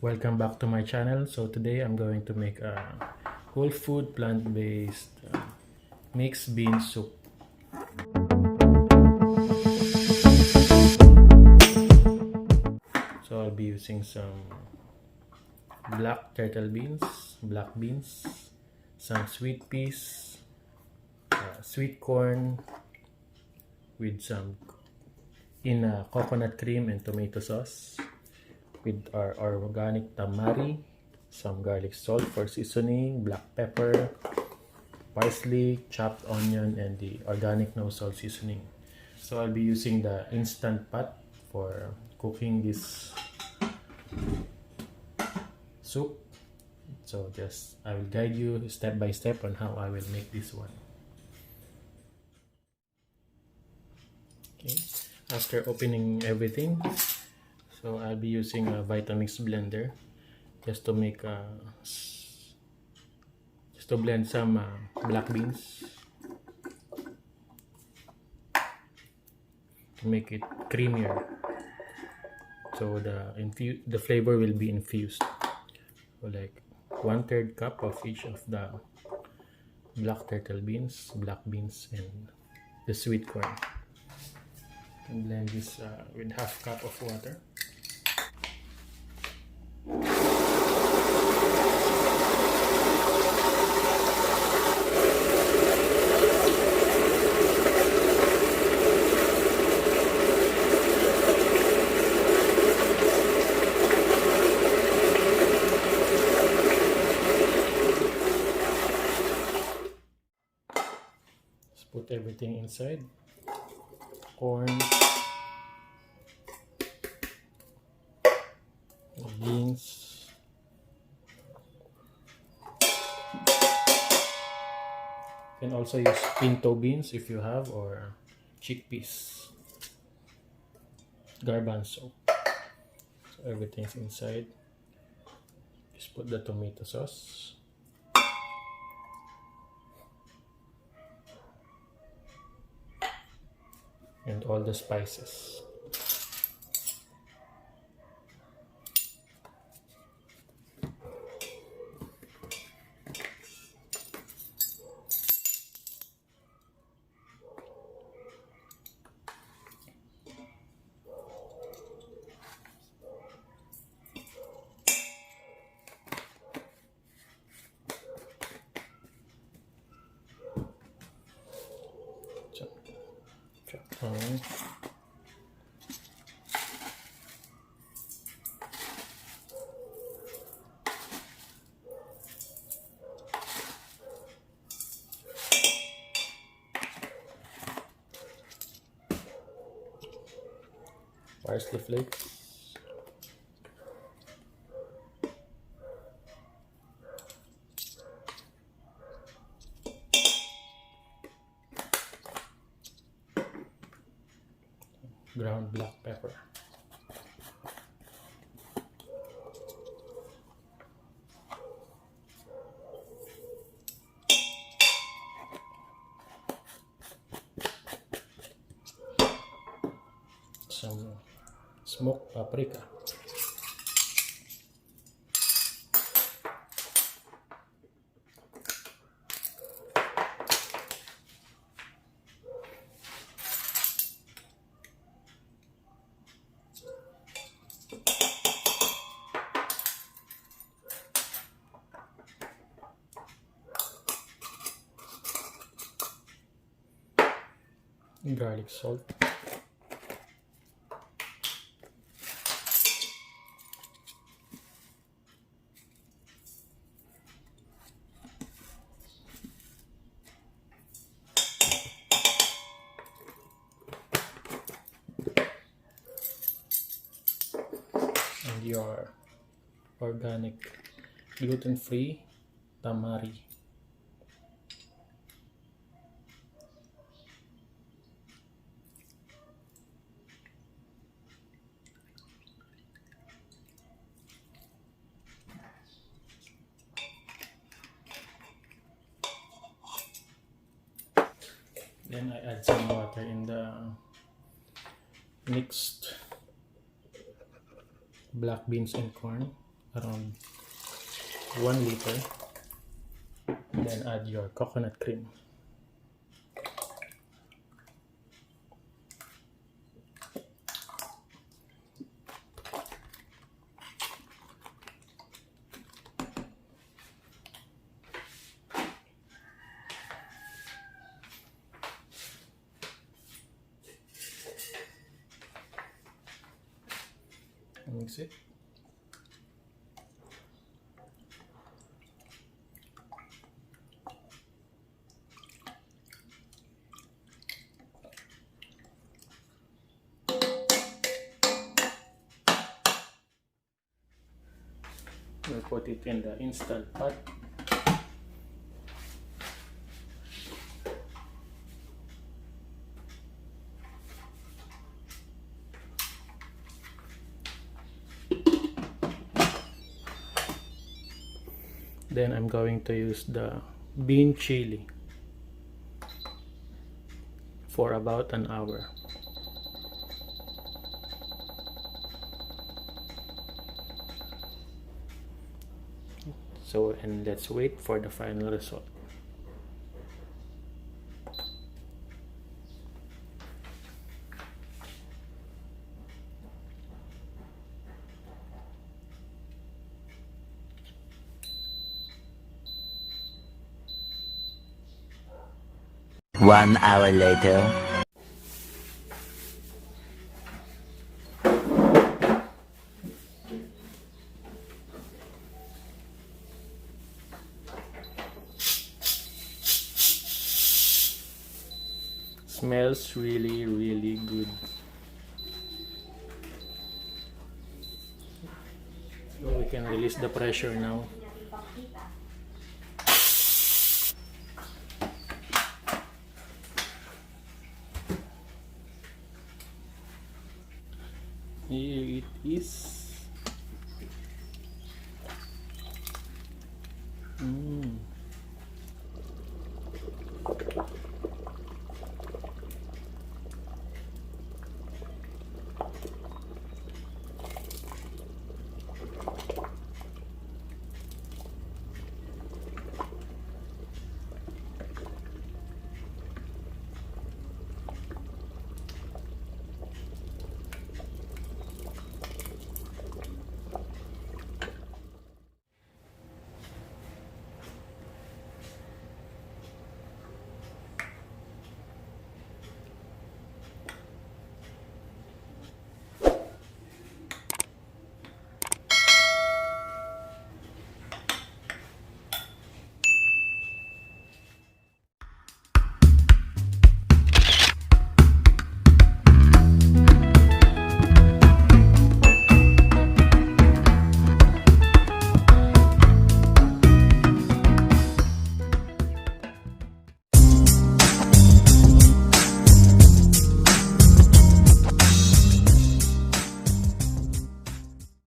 Welcome back to my channel. So today I'm going to make a whole food plant-based mixed bean soup. So I'll be using some black turtle beans, black beans, some sweet peas, sweet corn with some coconut cream and tomato sauce, with our organic tamari, some garlic salt for seasoning, black pepper, parsley, chopped onion, and the organic no salt seasoning. So I'll be using the instant pot for cooking this soup. So I will guide you step by step on how I will make this one. Okay, after opening everything, so I'll be using a Vitamix blender just to make just to blend some black beans to make it creamier, so the flavor will be infused. So like 1/3 cup of each of the black turtle beans, black beans, and the sweet corn. And blend this with 1/2 cup of water. Put everything inside: corn, beans, you can also use pinto beans if you have, or chickpeas, garbanzo. So everything's inside. Just put the tomato sauce, and all the spices. Parsley flakes, ground black pepper, some smoked paprika, garlic salt, and your organic gluten-free tamari. Then I add some water in the mixed black beans and corn. around 1 liter. Then add your coconut cream. Mix it. We'll put it in the instant pot. Then I'm going to use the bean chili for about an hour. So, and let's wait for the final result. One hour later. Smells really good. So we can release the pressure now. Here it is.